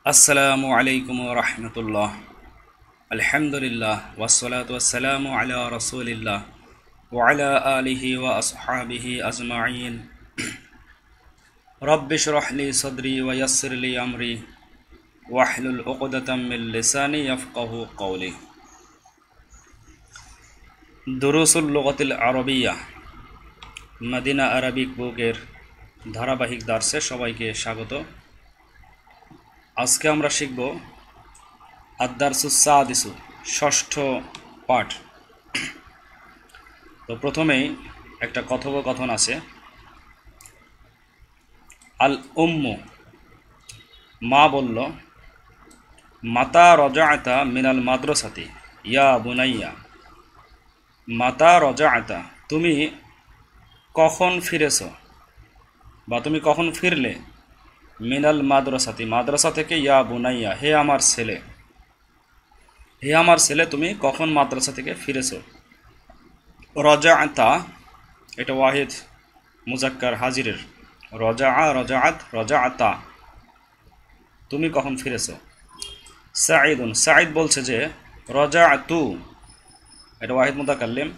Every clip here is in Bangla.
আসসালামু আলাইকুম রহমতুল্লাহ। আলহামদুলিল্লাহ ওয়াসসালাতু ওয়াসসালামু আলা রাসূলিল্লাহ ওয়া আলা আলিহি ওয়া আসহাবিহি আজমাইন। রব্বি শরহ লি সাদরি ওয়া ইয়াসসির লি আমরি ওয়াহলুল উকদাতাম মিন লিসানি ইয়াফকাহু কওলি। দুরুসুল লুগাতিল আরবিয়্যা মদিনা আরবিক বুকের ধারাবাহিক দার্সে সবাইকে স্বাগত। আজকে আমরা শিখব আদ-দারসুস সাদিসু, ষষ্ঠ পাঠ। তো প্রথমেই একটা কথোপকথন আছে। আল উম্মু, মা বলল, মাতা রজাআতা মিনাল মাদ্রাসাতি ইয়া বুনাইয়া। মাতা রজাআতা, তুমি কখন ফিরেছ বা তুমি কখন ফিরলে। মিনাল মাদ্রাসাতি, মাদ্রাসা থেকে, ইয়া বুনাইয়া, হে আমার ছেলে, হে আমার ছেলে তুমি কখন মাদ্রাসা থেকে ফিরেছ। রজাআতা এটা ওয়াহিদ মুজাক্কার হাজিরের। রজাআ, রজাআত, রজাআতা, তুমি কখন ফিরেছ। সাঈদুন, সাঈদ বলছে যে রজাআতু এটা ওয়াহিদ মুতাকাল্লিম,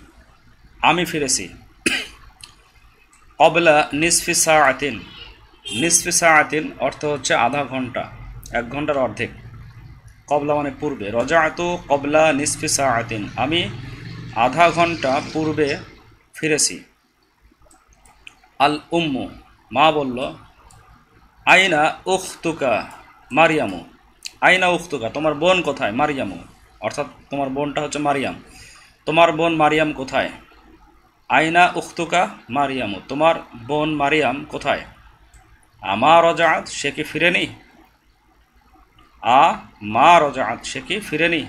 আমি ফিরেছি। ক্বাবলা নিসফি সাআতিন, নিসফি সাআতিন অর্থ হচ্ছে আধা ঘন্টা, এক ঘন্টার অর্ধেক। ক্বাবলা মানে পূর্বে। রজাআতু ক্বাবলা নিসফি সাআতিন, আমি আধা ঘন্টা পূর্বে ফিরেছি। আল উম্মু, মা বলল, আইনা উখতুকা মারিয়ামু। আইনা উখতুকা, তোমার বোন কোথায়। মারিয়ামু অর্থাৎ তোমার বোনটা হচ্ছে মারিয়াম। তোমার বোন মারিয়াম কোথায়। আইনা উখতুকা মারিয়ামু, তোমার বোন মারিয়াম কোথায়। আমা রজাআত, সে কি ফিরেনি। মা রজাআত, সে কি ফিরেনি।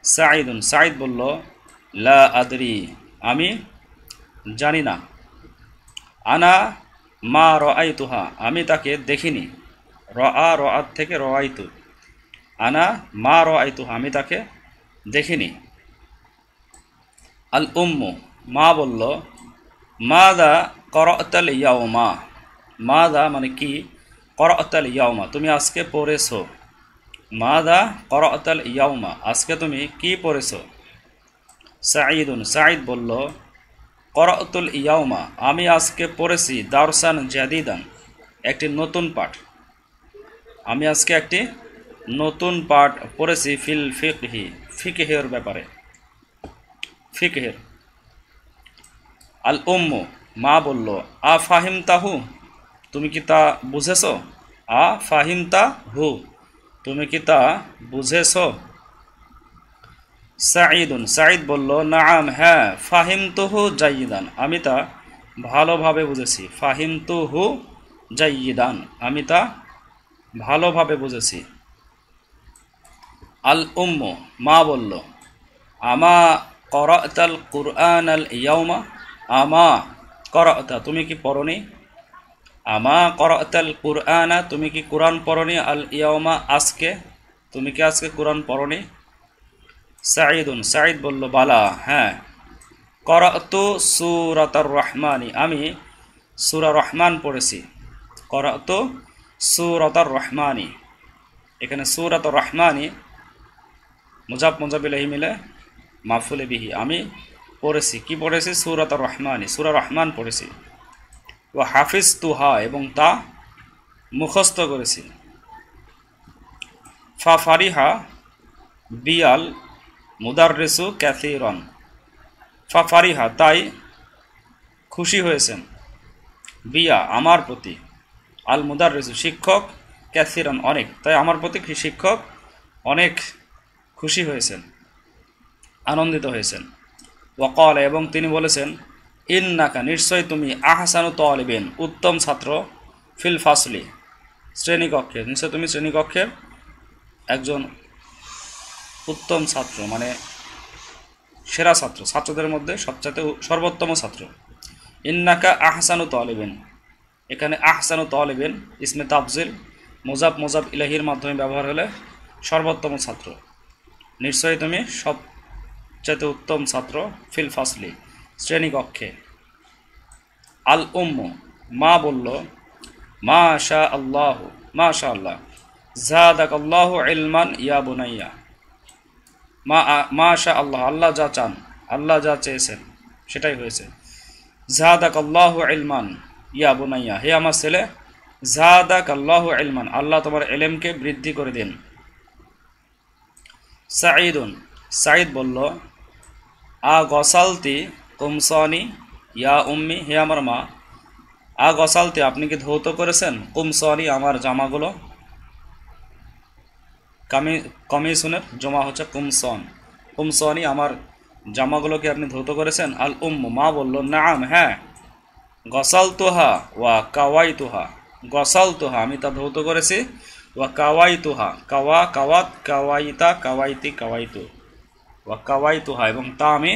সাঈদুন, সাঈদ বলল, লা আদরি, আমি জানি না। আনা মা রাআইতুহা, আমি তাকে দেখিনি। রাআত থেকে রাআইতু। আনা মা রাআইতুহা, আমি তাকে দেখিনি। আল উম্মু, মা বলল, মাযা ক্বরা'তাল ইয়াওমা। মাযা মানে কি, ক্বরা'তাল ইয়াওমা তুমি আজকে পড়েছো। মাযা ক্বরা'তাল ইয়াওমা, আজকে তুমি কি পড়েছো। সাঈদুন, সাঈদ বলল, ক্বরা'তুল ইয়াওমা, আমি আজকে পড়েছি দারসান জাদিদান, একটি নতুন পাঠ। আমি আজকে একটি নতুন পাঠ পড়েছি। ফিল ফিকহি, ফিকহের ব্যাপারে, ফিকহের। আল উম্মু, মা বলল, আ ফাহিমতাহু, তুমি কি তা বুঝেছ। আ ফাহিমতাহু, তুমি কি তা বুঝেছ। সাঈদুন, সাঈদ বলল, নাআম, হ্যাঁ, ফাহিমতুহু জাইয়িদান, আমি তা ভালোভাবে বুঝেছি। ফাহিমতুহু জাইয়িদান, আমি তা ভালোভাবে বুঝেছি। আল উম্মু, মা বলল, আমা ক্বরা'তাল কুরআনাল ইয়াওমা। আমা ক্বরা'তা, তুমি কি পড়নি। আমা ক্বরা'তাল কুরআনা, তুমি কি কুরআন পড়নি। আল ইয়াওমা, আজকে, তুমি কি আজকে কুরআন পড়নি। সাঈদুন, সাঈদ বলল, বালা, হ্যাঁ। ক্বরা'তু সূরাতার রহমানি, আমি সূরা রহমান পড়েছি। ক্বরা'তু সূরাতার রহমানি, এখানে সূরাতুর রহমানি মুজাফ মুজাফ ইলাইহি মিলে মাফউলে বিহি, আমি পড়েছি, কি পড়েছি, সূরাতুর রহমানি, সূরা রহমান পড়েছি। ওয়া হাফিজতুহা, এবং তা মুখস্থ করেছি। ফা ফারিহা বিয়াল মুদাররিসু কাসীরান। ফা ফারিহা, তাই খুশি হয়েছেন। বিয়া, আমার প্রতি। আল মুদাররিসু, শিক্ষক। কাসীরান, অনেক, তাই আমার প্রতি শিক্ষক অনেক খুশি হয়েছেন, আনন্দিত হয়েছেন। ওয়াকাল, এবং তিনি বলেছেন, ইন্নাকা, নিশ্চয় তুমি, আহসানু তালিবিন, উত্তম ছাত্র। ফিল ফাসলি, শ্রেণীকক্ষে, নিশ্চয় তুমি শ্রেণীকক্ষের একজন উত্তম ছাত্র, মানে সেরা ছাত্র, ছাত্রদের মধ্যে সবচেয়ে সর্বোত্তম ছাত্র। ইন্নাকা আহসানু তালিবিন, এখানে আহসানু তালিবিন ইসমে তাফজিল মুজাফ মুজাফ ইলাইহির মাধ্যমে ব্যবহার হলে সর্বোত্তম ছাত্র, নিশ্চয়ই তুমি সবচেয়ে উত্তম ছাত্র। ফিল ফাসলি, শ্রেণীকক্ষে। আল উম্মু, মা বলল, মা শা আল্লাহ, মাশাআল্লাহ। জাদাকাল্লাহু ইলমান ইয়া বুনাইয়া। মাশাআল্লাহ, আল্লাহ যা চান, আল্লাহ যা চেয়েছেন সেটাই হয়েছে। জাদাকাল্লাহু ইলমান ইয়া বুনাইয়া, হে আমার ছেলে, জাদাকাল্লাহু ইলমান, আল্লাহ তোমার ইলমকে বৃদ্ধি করে দিন। সাঈদুন, সাঈদ বলল, গসালতি কুমসানি ইয়া উম্মি, হে আমার মা, গসালতি, আপনি কি ধৌত করেছেন, কুমসানি, আমার জামাগুলো। কমিশনের জমা হচ্ছে কুমসন, কুমসনি, আমার জামাগুলোকে আপনি ধৌত করেছেন। আল উম্মু, মা বলল, নাআম, হ্যাঁ, গসালতুহা ওয়া কাওয়াইতুহা, গসালতুহা, আমি তা ধৌত করেছি, ওয়া কাওয়াইতুহা, কাওয়াত, কাওয়াইতা, কাওয়াইতি, কাওয়াইতু, ওয়া কাওয়াইতুহা, এবং তা আমি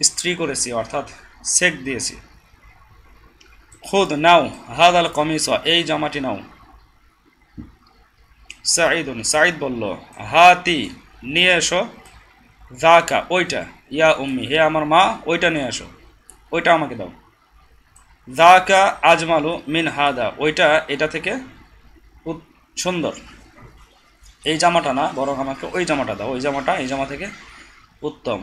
ইস্ত্রি করেছি, অর্থাৎ সেক দিয়েছি। খুদ, নাও, হাদাল কমিস, এই জামাটি নাও। সাঈদুন, সাঈদ বলল, হাতি, নিয়ে এসো, যাকা, ওইটা, ইয়া উম্মি, হে আমার মা, ওইটা নিয়ে এসো, ওইটা আমাকে দাও। যাকা আজমালু মিন হাদা, ওইটা এটা থেকে সুন্দর, এই জামাটা না, বরং আমাকে ওই জামাটা দাও, ওই জামাটা এই জামা থেকে উত্তম।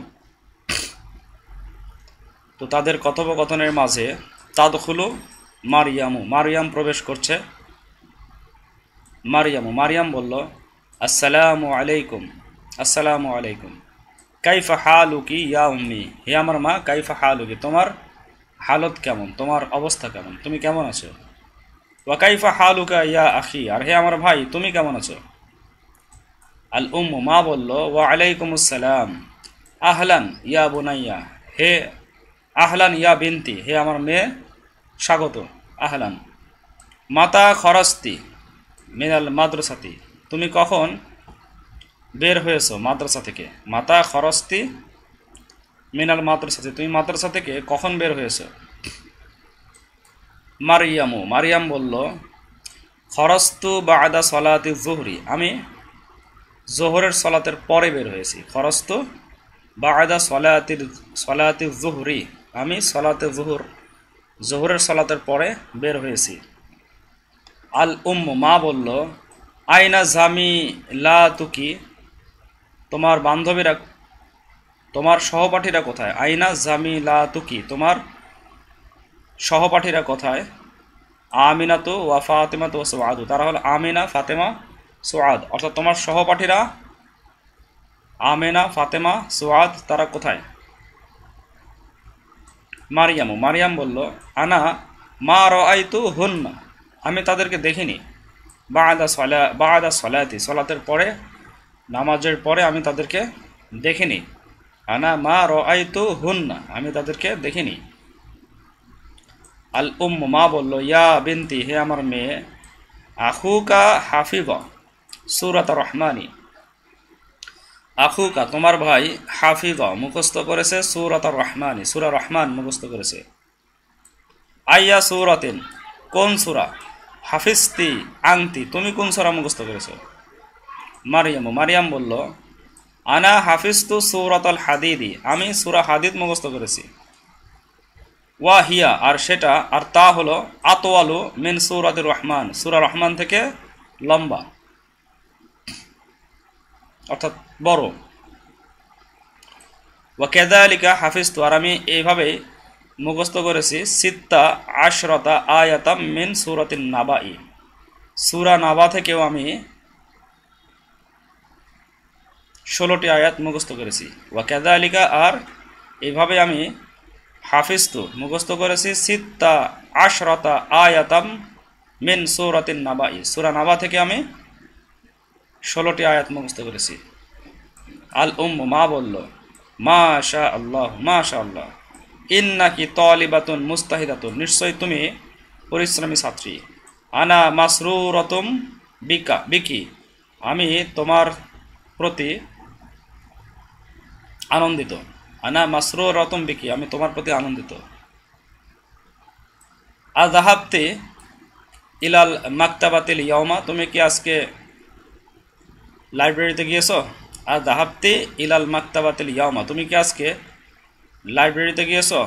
তো তাদের কথোপকথনের মাঝে তাদখুলু মারিয়ামু, মারিয়াম প্রবেশ করছে। মারিয়াম বলল, আসসালামু আলাইকুম, আসসালামু আলাইকুম। কাইফা হালুকি ইয়া উম্মি, হে আমার মা, কাইফা হালুকি, তোমার হালত কেমন, তোমার অবস্থা কেমন, তুমি কেমন আছো। ওয়া কাইফা হালুকা ইয়া আখি, আর হে আমার ভাই, তুমি কেমন আছো। আল উম্মু, মা বলল, ওয়া আলাইকুম আসসালাম। আহলান ইয়া বুনাইয়া, হে আহলান ইয়া বিনতি, হে আমার মেয়ে, স্বাগত, আহলান। মাতা খরস্তি মিনাল মাদ্রাসাতি, তুমি কখন বের হয়েছো মাদ্রাসা থেকে। মাতা খরস্তি মিনাল মাদ্রাসাতি, তুমি মাদ্রাসা থেকে কখন বের হয়েছো। মারিয়াম বলল, খরস্তু বাদা সলাতি জুহরি, আমি জোহরের সলাতের পরে বের হয়েছি। খরস্তু বাদা সলাতি জুহরি, আমি সলাতে জোহরের সলাতের পরে বের হয়েছি। আল উম্মু, মা বলল, আইনা জামি লা তুকি, তোমার বান্ধবীরা, তোমার সহপাঠীরা কোথায়। আইনা জামি লা তুকি, তোমার সহপাঠীরা কোথায়। আমিনা তো ওয়া ফাতেমা তো সুআদ, তারা হলো আমিনা, ফাতেমা, সুআদ, অর্থাৎ তোমার সহপাঠীরা আমিনা, ফাতেমা, সুআদ, তারা কোথায়। মারিয়াম বলল, আনা মা রাআইতু হুন্না, আমি তাদেরকে দেখিনি। বাদা সলাতি, সলাতের পরে, নামাজের পরে আমি তাদেরকে দেখিনি। আনা মা রাআইতু হুন্না, আমি তাদেরকে দেখিনি। আল উম্মু, মা বলল, ইয়া বিনতি, হে আমার মেয়ে, আখুকা হাফিজ সূরাত রহমানি, আখুকা, তোমার ভাই, হাফিজ, মুখস্থ করেছে, সূরাত রহমানি, সূরা রহমান মুখস্থ করেছে। আইয়া সূরাতিন, কোন সূরা। হাফিজতি আনতি, তুমি কোন সূরা মুখস্থ করেছো। মারিয়াম বলল, আনা হাফিজতু সূরাতুল হাদিদি, আমি সূরা হাদিদ মুখস্থ করেছি। ওয়া হিয়া, আর সেটা, আর তা হলো, আতওয়ালু মিন সূরাতির রহমান, সূরা রহমান থেকে লম্বা, অর্থাৎ বড়। ওয়া কাযালিকা হাফিজতু, আর আমি এইভাবে মুখস্থ করেছি, সিত্তা আশরাতা আয়াতাম মিন সূরাতিন নাবাই, সূরা নাবা থেকেও আমি 16টি আয়াত মুখস্থ করেছি। ওয়া কাযালিকা, আর এইভাবে আমি হাফিজতু মুখস্থ করেছি, সিত্তা আশরাতা আয়াতাম মিন সূরাতিন নাবাই, সূরা নাবা থেকে আমি 16টি আয়াত মুখস্থ করেছি। আল উম্মু, মা বলল, মাশাআল্লাহ, ইন্নাকি তালিবাতুন মুস্তাহিদাতুন, নিশ্চয় তুমি পরিশ্রমী ছাত্রী। আনা মাসরুরাতুম বিকি, আমি তোমার প্রতি আনন্দিত। আনা মাসরুরাতুম বিকি, আমি তোমার প্রতি আনন্দিত। আযাহাবতি ইলাল মাকতাবাতিল ইয়াওমা, তুমি কি আজকে লাইব্রেরিতে গিয়েছো। আযাহাবতি ইলাল মাকতাবাতিল ইয়াওমা, তুমি কি আজকে লাইব্রেরিতে গিয়েছো।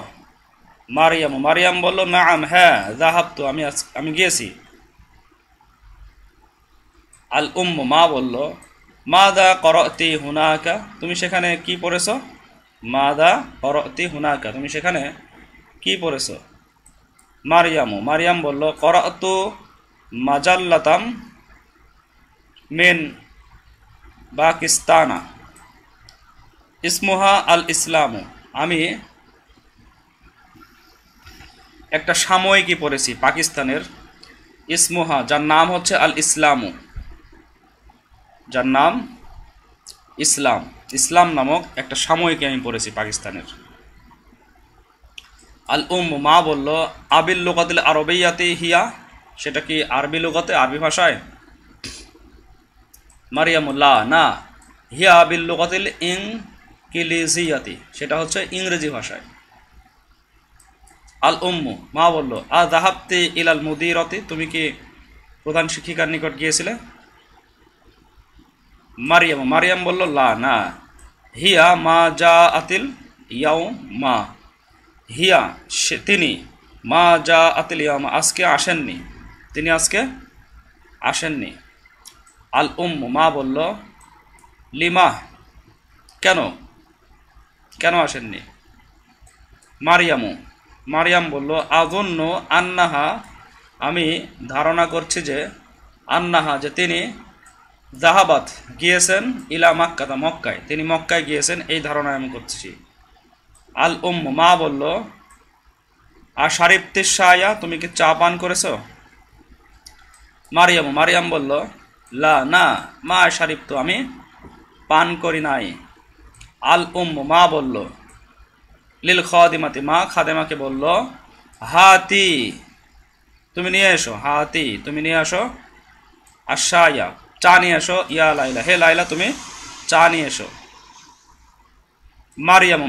মারিয়াম বলল, নাআম, হ্যাঁ, যাহাবতু, আমি গিয়েছি। আল উম্মু, মা বলল, মাদা করতি হুনাকা, তুমি সেখানে কি পড়েছ? মাদা করতি হুনাকা, তুমি সেখানে কি পড়েছ? মারিয়ামু, মারিয়াম বলল, করতু মাজাল্লাতাম মিন পাকিস্তানা ইসমুহা আল ইসলামু, আমি একটা সাময়িকী পড়েছি পাকিস্তানের, ইসমুহা, যার নাম হচ্ছে আল ইসলামু, যার নাম ইসলাম, ইসলাম নামক একটা সাময়িকী আমি পড়েছি পাকিস্তানের। আল মা বলল, আবিল লুগাতিল আরবিয়াতি হিয়া, সেটা কি আরবি লুগাতে, আরবি ভাষায়? মারিয়ামুল্লাহ, না, হিয়া আবিল লুগাতিল ইংলিজিয়াতি, সেটা হচ্ছে ইংরেজি ভাষায়। আল মা বলল, আ যাহাবতি ইলাল মুদিরতি, তুমি কি প্রধান শিক্ষিকার নিকট গিয়েছিলে? মারিয়াম বলল, লা, না, হিয়া মা জা আতিল ইয়াও মা, হিয়া, তিনি, মা জা আতিল ইয়ামা, আজকে আসেননি, তিনি আজকে আসেননি। আল মা বলল, লিমা, কেন, কেন আসেননি? মারিয়াম বলল, আযুন্নু আন্নাহা, আমি ধারণা করছি যে, আন্নাহা, যে তিনি, জাহাবাত, গিয়েছেন, ইলা মাক্কাতা, মক্কায়, তিনি মক্কায় গিয়েছেন, এই ধারণা আমি করছি। আল মা বলল, আশারিবতিসায়া, তুমি কি চা পান করেছ? মারিয়াম বলল, লা, না, মা শারিবতু, আমি পান করি নাই। আল মা বলল, লিল খাদিমাতি, মা খাদেমাকে বলল, হাতি, তুমি নিয়ে এসো, হাতি, তুমি নিয়ে আসো, আশায়া, চা নিয়ে এসো, ইয়া লাইলা, হে লাইলা, তুমি চা নিয়ে এসো।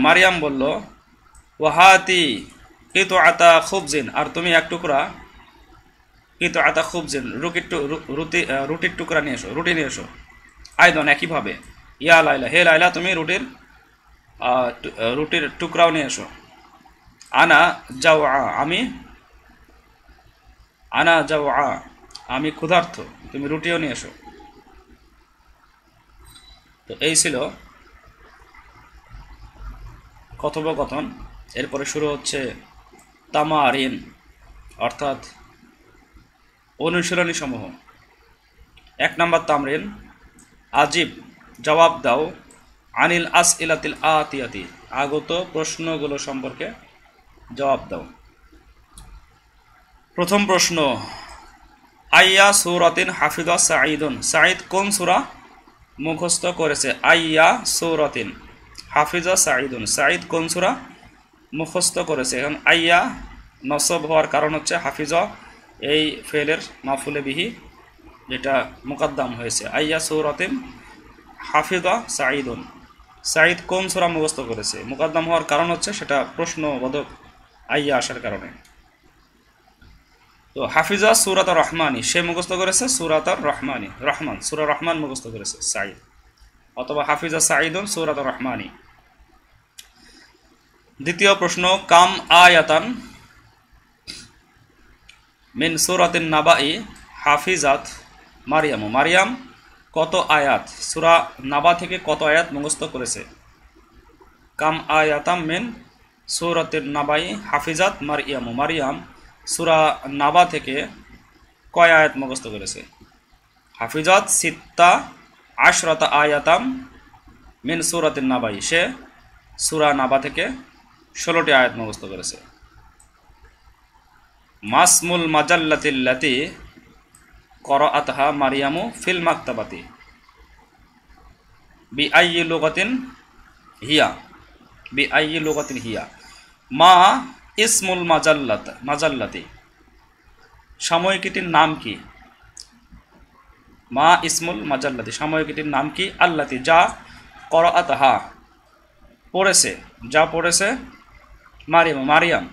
মারিয়াম বলল, ওয়াহাতি কিতু আতা খুবজিন, আর তুমি এক টুকরা, কিতু আতা খুবজিন, রুটির টুকরা নিয়ে এসো, রুটি নিয়ে এসো। আইদন, একইভাবে, ইয়া লাইলা, হে লাইলা, তুমি রুটির টুকরাও নিয়ে এসো। আনা যাও, আমি ক্ষুধার্ত, তুমি রুটিও নিয়ে এসো। তো এই ছিল কথোপকথন। এরপরে শুরু হচ্ছে তামারিন, অর্থাৎ অনুশীলনী সমূহ। 1 নম্বর তামরিন, আজিব, জবাব দাও, আনিল আসইলাতিল আতিয়াতি, আগত প্রশ্নগুলো সম্পর্কে জবাব দাও। প্রথম প্রশ্ন, আইয়া সূরাতিন হাফিজা সাঈদুন, সাঈদ কোন সূরা মুখস্থ করেছে? আইয়া সূরাতিন হাফিজা সাঈদুন, সাঈদ কোন সূরা মুখস্থ করেছে? এখন আইয়া নসব হওয়ার কারণ হচ্ছে হাফিজা এই ফেলের মাফুলে বিহি, যেটা মুকদ্দাম হয়েছে। আইয়া সূরাতিন হাফিজা সাঈদুন, সাঈদ কোন সূরা মুখস্থ করেছে, মুকদ্দাম হওয়ার কারণ হচ্ছে সেটা প্রশ্নবোধক আইয়া আসার কারণে। তো হাফিজা সূরাত রহমানি, সে মুখস্থ করেছে সূরাত রহমানি, রহমান, সূরা রহমান মুখস্থ করেছে সাঈদ, অথবা হাফিজা সাঈদুন সূরাত রহমানি। দ্বিতীয় প্রশ্ন, কাম আয়াতান মিন সূরাতিন নাবাই হাফিজাত মারিয়াম কত আয়াত সূরা নাবা থেকে কত আয়াত মুখস্থ করেছে? কাম আয়াতাম মিন সূরাতিন নাবাই হাফিজাত মারিয়াম সূরা নাবা থেকে কয় আয়াত মুখস্থ করেছে? হাফিজাত সিত্তা আশরাতা আয়াতাম মিন সূরাতিন নাবাই, সে সূরা নাবা থেকে 16টি আয়াত মুখস্থ করেছে। মাসমুল মাজাল্লাতিল্লাতি করাআতহা মারিয়ামু ফিল মাকতাবাতি বিআইয়ি লুগাতিন হিয়া, মা ইসমুল মাজাল্লাতি, সাময়িকীটির নাম কি? মা ইসমুল মাজাল্লাতি, সাময়িকীটির নাম কি? আল্লাতি, যা করাআতহা পড়েছে, যা পড়েছে মারিয়াম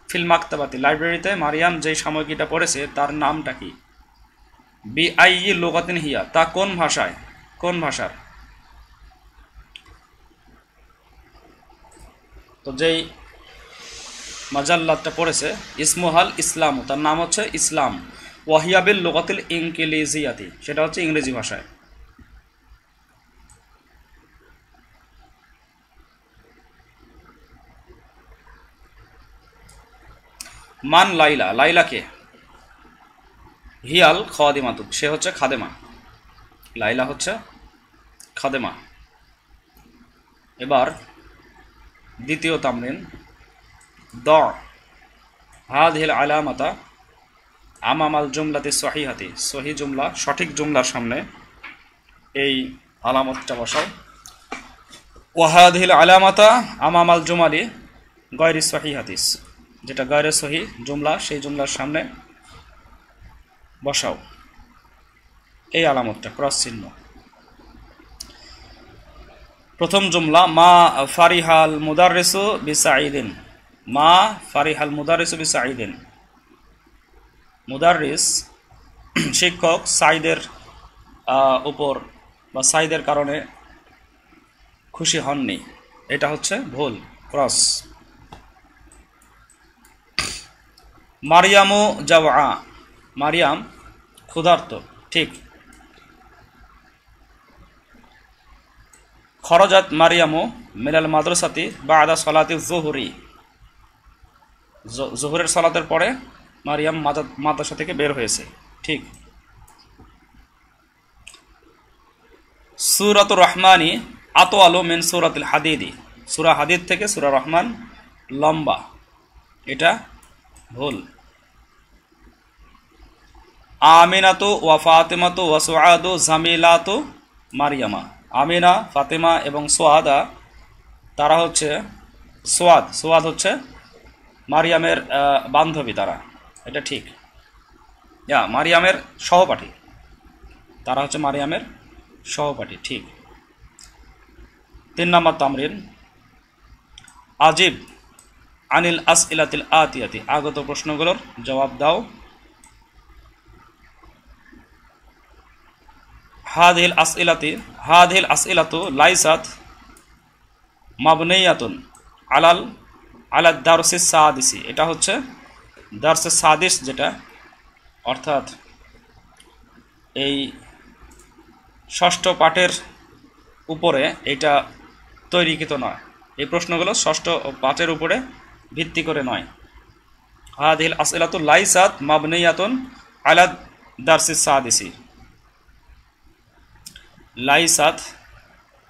ফিল মাকতাবাতি, লাইব্রেরিতে মারিয়াম যে সাময়িকীটা পড়েছে তার নামটা কি? বিআইয়ি লুগাতিন হিয়া, তা কোন ভাষায়, কোন ভাষার? তো যেই মাজাল্লাতটা পড়েছে ইসমুহাল ইসলাম, তার নাম হচ্ছে ইসলাম, ওয়াহিয়াবিল লুগাতিল ইনকিলিজিয়াতি, সেটা হচ্ছে ইংরেজি ভাষায়। মান লাইলা, লাইলাকে? হিয়াল খাদিমাতু, সে হচ্ছে খাদেমা। লাইলা হচ্ছে খাদেমা। এবার দ্বিতীয় তামরিন, দ হাযিহিল আলামাতা আমামাল জুমলাতি সহিহাতি, সহি জুমলা, সঠিক জুমলার সামনে এই আলামতটা বসাও। ওয়া হাযিহিল আলামাতা আমামাল জুমালি গায়রি সহিহাতি, যেটা গায়রে সহি জুমলা সেই জুমলার সামনে বসাও এই আলামতটা, ক্রস চিহ্ন। প্রথম জুমলা, মা ফারিহাল মুদাররিসু বিসাঈদিন, মা ফারিহাল মুদাররিসু বিসাঈদিন, মুদাররিস শিক্ষক সাঈদের উপর বা সাঈদের কারণে খুশি হননি, এটা হচ্ছে ভুল, ক্রস। মারিয়ামু জাওয়া, মারিয়াম ক্ষুধার্ত, ঠিক। খরজাত মারিয়ামু মিনাল মাদ্রাসাতি বাদা সালাতি যুহরি, জোহরের সালাতের পরে মারিয়াম মাদ্রাসা থেকে বের হয়েছে, ঠিক। সূরাতুর রহমানি আতওয়ালু মিন সূরাতিল হাদিদি, সূরা হাদিদ থেকে সূরা রহমান লম্বা, এটা ভুল। আমিনাতু ওয়া ফাতিমাতু ওয়া সুআদু জামিলাতু মারিয়ামা, আমিনা, ফাতেমা এবং সোয়াদা, তারা হচ্ছে সোয়াদ হচ্ছে মারিয়ামের বান্ধবী, তারা, এটা ঠিক। মারিয়ামের সহপাঠী, তারা হচ্ছে মারিয়ামের সহপাঠী, ঠিক। 3 নম্বর তামরিন, আজিব আনিল আসইলাতিল আতিয়াতি, আগত প্রশ্নগুলোর জবাব দাও। হাযিহিল আসইলাতু লাইসাত মাবনিয়াতুন আলা দারসিস সাদিসি, এটা হচ্ছে দারসে সাদিস, যেটা অর্থাৎ এই ষষ্ঠ পাঠের উপরে এটা তৈরিকৃত নয়, এই প্রশ্নগুলো ষষ্ঠ পাঠের উপরে ভিত্তি করে নয়। হাযিহিল আসইলাতু লাইসাত মাবনিয়াতুন আলা দারসিস সাদিসি, লাইসাত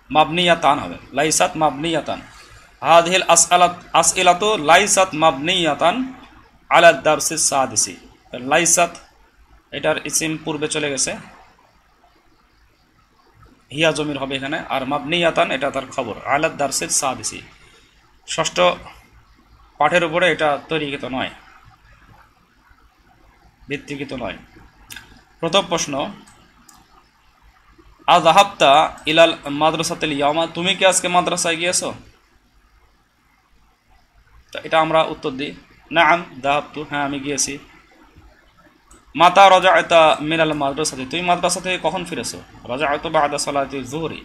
মাবনিয়াতান হবে, লাইসাত মাবনিয়াতান। হাযিহিল আসইলাতু লাইসাত মাবনিয়াতান আলা দারসিস সাদিসি, লাইসাত এটার ইসিম পূর্বে চলে গেছে, হিয়া জমির হবে এখানে, আর মাবনিয়াতান এটা তার খবর, আলা দারসিস সাদিসি, ষষ্ঠ পাঠের উপরে এটা তৈরিকৃত নয়, ভিত্তিকৃত নয়। প্রথম প্রশ্ন, আযহাবতা ইলাল মাদ্রাসাতিল ইয়াওমা, তুমি কি আজকে মাদ্রাসায় গিয়েছো? তো এটা আমরা উত্তর দিই, নাআম যাহাবতু, হ্যাঁ আমি গিয়েছি। মাতা রাজা'তা মিনাল মাদ্রাসাতি, তুমি মাদ্রাসা থেকে কখন ফিরেছো? রাজা'তু বা'দা সালাতি যুহরি,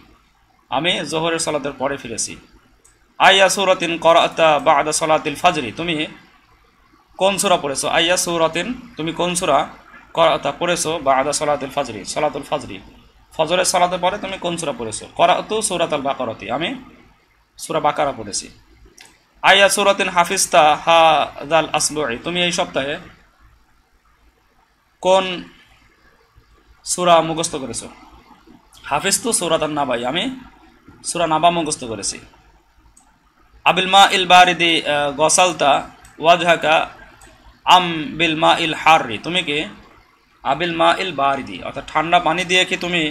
আমি যোহরের সালাতের পরে ফিরেছি। আইয়া সূরাতিন ক্বরা'তা বা'দা সালাতিল ফাজরি, তুমি কোন সূরা পড়েছো? আইয়া সূরাতিন, তুমি কোন সূরা ক্বরা'তা পড়েছো বা'দা সালাতিল ফাজরি, সালাতুল ফাজরি, ফজরের সালাতের পরে তুমি কোন সূরা পড়েছো? ক্বরা'তু সূরাতাল বাকারাতি, আমি সূরা বাকারা পড়েছি। আইয়া সূরাতিন হাফিজতা হাযাল আসবু'i, তুমি এই সপ্তাহে কোন সূরা মুখস্থ করেছো? হাফিজতু সূরাতান নাবাই, আমি সূরা নাবা মুখস্থ করেছি। আবিল মাইল বারিদি গসালতা ওয়াজহাকা আম বিল মাইল হাররি, তুমি কি আবিল মাইল বারিদি অর্থাৎ ঠান্ডা পানি দিয়ে কি তুমি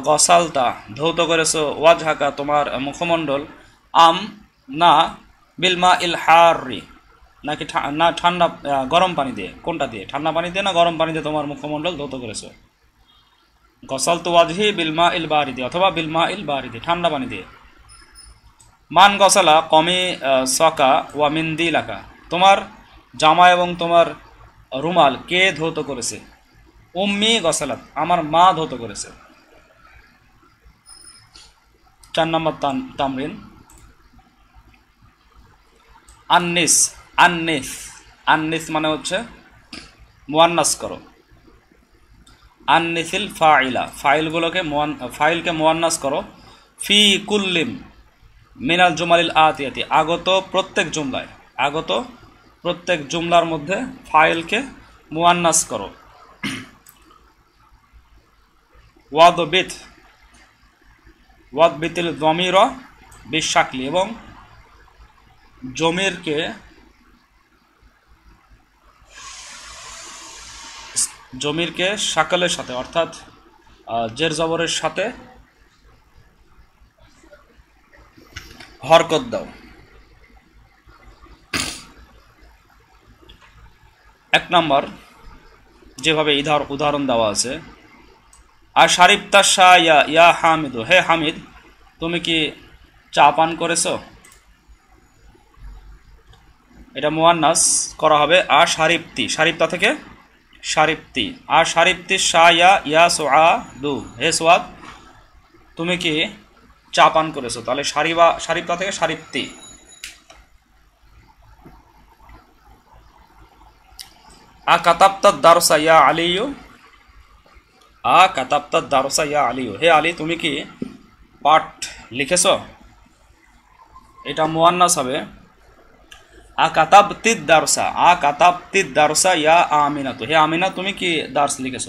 গসালতা ধৌত করেছো, ওয়াজহাকা তোমার মুখমণ্ডল, আম না বিল মাইল হাররি নাকি না ঠান্ডা গরম পানি দিয়ে, কোনটা দিয়ে, ঠান্ডা পানি দিয়ে না গরম পানি দিয়ে তোমার মুখমণ্ডল ধৌত করেছো? গসালতু ওয়াজহি বিল মাইল বারিদি অথবা বিল মাইল বারিদি, ঠান্ডা পানি দিয়ে। মান গসালা কমি সকা ওয়া মিন্দিলাকা, তোমার জামা এবং তোমার রুমাল কে ধৌত করেছে? উম্মি গসালাত, আমার মা ধৌত করেছে। 4 নম্বর তামরিন, আন্নিস, আন্নিস, আন্নিস মানে হচ্ছে মুয়ান্নাস করো, আননিসিল ফাইলা, ফাইলকে মুয়ান্নাস করো। ফি কুল্লিম মিনাল জুমালিল আতিয়াতি, আগত প্রত্যেক জুমলার মধ্যে ফাইলকে মুয়ান্নাস করো। ওয়াদবিতিল জমির বিশাকলি, এবং জমিরকে শাকলের সাথে অর্থাৎ জের জবরের সাথে হরকত দাও। 1 নম্বর যেভাবে উদাহরণ দেওয়া আছে, আর শারিবতা শাহ ইয়া হামিদ, হে হামিদ তুমি কি চা পান করেছো? এটা মুয়ান্নাস করা হবে শারিবতি, শারিবতা থেকে শারিবতি। শারিবতি শাহ ইয়া সুআদু, হে সুআদ তুমি কি চা পান করেছো? তাহলে শারিবতা থেকে শারিবতি। কাতাবতা দারসা ইয়া আলিয়ু, কাতাবতা দারসা ইয়া আলিয়ু, হে আলী তুমি কি পাঠ লিখেছ? এটা মুয়ান্নাস হবে কাতাবতিদ দারসা ইয়া আমিনাতু, হে আমিনা তুমি কি দার্স লিখেছ?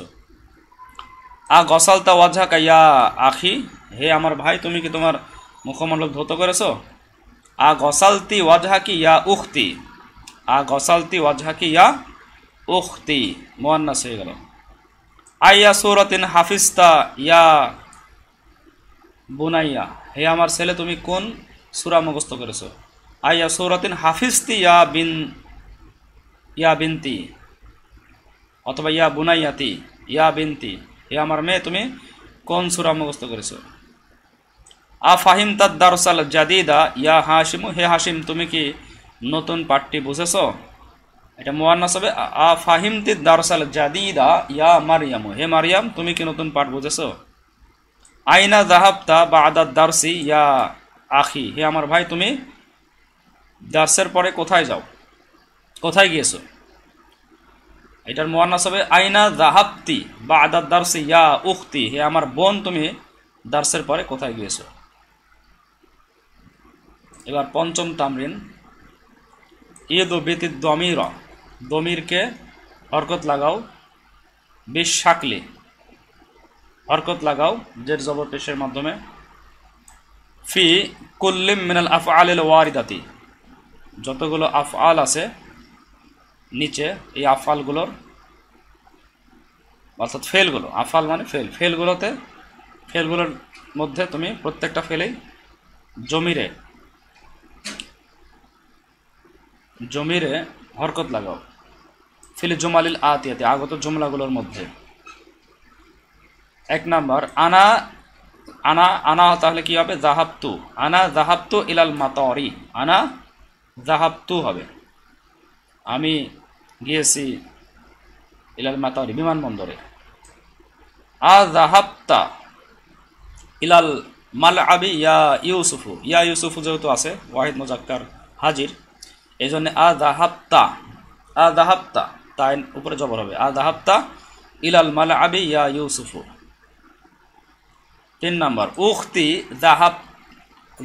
গসালতা ওয়াজহাকা ইয়া আখি, হে আমার ভাই তুমি কি তোমার মুখমণ্ডল ধৌত করেছো? গসালতি ওয়াজহাকি ইয়া উখতি, গসালতি ওয়াজহাকি ইয়া উখতি, মুয়ান্নাস হয়ে গেল। আইয়া সূরাতিন হাফিজতা ইয়া বুনাইয়া, হে আমার ছেলে তুমি কোন সূরা মুখস্থ করেছো? আইয়া সূরাতিন হাফিজতি ইয়া বিনতি, অথবা ইয়া বুনাইয়াতি ইয়া বিনতি, হে আমার মেয়ে তুমি কোন সূরা মুখস্থ করেছো? ফাহিমতা দারসাল জাদিদা ইয়া হাশিমু, হে হাশিম তুমি কি নতুন পাঠটি বুঝেছো? এটা মুয়ান্নাস হবে ফাহিমতি দারসাল জাদিদা ইয়া মারইয়ামু, হে মারইয়াম তুমি কি নতুন পাঠ বুঝেছো? আইনা যাহাবতা বা'দা দারসি ইয়া আখি, হে আমার ভাই তুমি দার্সের পরে কোথায় গিয়েছো? এটার মুয়ান্নাস হবে আইনা যাহাবতি বা'দা দারসি ইয়া উখতি, হে আমার বোন তুমি দার্সের পরে কোথায় গিয়েছো? এবার 5ম তামরিন, ইদু বিতি দমিরা, দমিরকে হরকত লাগাও। বিশাকলি, হরকত লাগাও জের জবর পেশের মাধ্যমে। ফি কুল্লিম মিনাল আফআলিল ওয়ারিদাতি, যতগুলো আফআল আছে নিচে এই আফআলগুলোর অর্থাৎ ফেলগুলো, আফআল মানে ফেলগুলোর মধ্যে তুমি প্রত্যেকটা ফেলেই জমিরে হরকত লাগাও। ফিল জুমালিল আতিয়াতি, আগত জুমলাগুলোর মধ্যে। 1 নম্বর আনা তাহলে কি হবে? যাহাবতু, আনা যাহাবতু ইলাল মাতারি, আনা যাহাবতু হবে আমি গিয়েছি ইলাল মাতারি বিমানবন্দরে। যাহাবতা ইলাল মালআবি ইয়া ইউসুফু, ইয়া ইউসুফু যেহেতু আছে ওয়াহিদ মুজাক্কার হাজির, এই জন্য আযাহাবতা তাই উপরে জবর হবে, আযাহাবতা ইলাল মালআবি ইয়া ইউসুফু। 3 নম্বর উখতি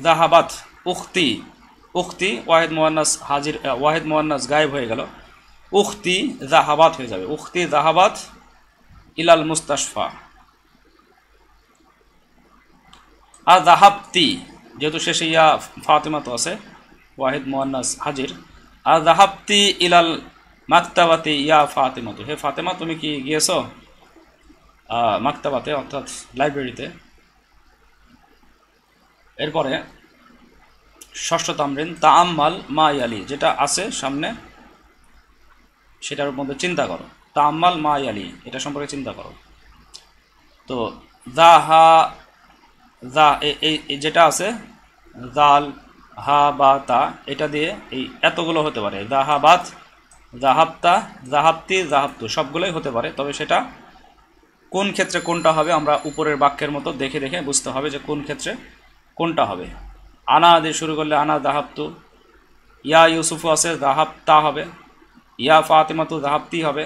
যাহাবাত, উখতি ওয়াহিদ মুয়ান্নাস হাজির, ওয়াহিদ মুয়ান্নাস গায়েব হয়ে গেল, উখতি যাহাবাত হয়ে যাবে, উখতি যাহাবাত ইলাল মুস্তাশফা। যাহাবতি যেহেতু শেষে ইয়া ফাতিমা তো আছে ওয়াহিদ মুয়ান্নাস হাজির, যাহাবতি ইলাল মাকতাবাতি ইয়া ফাতিমা, হে ফাতেমা তুমি কি গিয়েছো মাকতাবাতে অর্থাৎ লাইব্রেরিতে। এরপরে 6ষ্ঠ তামরিন, তাআম্মাল মা ইয়ালি, যেটা আছে সামনে সেটার মধ্যে চিন্তা করো। তাআম্মাল মা ইয়ালি, এটা সম্পর্কে চিন্তা করো। তো যেটা আছে জাল হা বা তা, এটা দিয়ে এই এতগুলো হতে পারে, যাহাবাত, যাহাবতা, যাহাবতি, যাহাবতু সবগুলোই হতে পারে, তবে সেটা কোন ক্ষেত্রে কোনটা হবে আমরা উপরের বাক্যের মতো দেখে বুঝতে হবে যে কোন ক্ষেত্রে কোনটা হবে। আনা দিয়ে শুরু করলে আনা যাহাবতু, ইয়া ইউসুফু আছে যাহাবতা হবে, ইয়া ফাতিমাতু যাহাবতি হবে,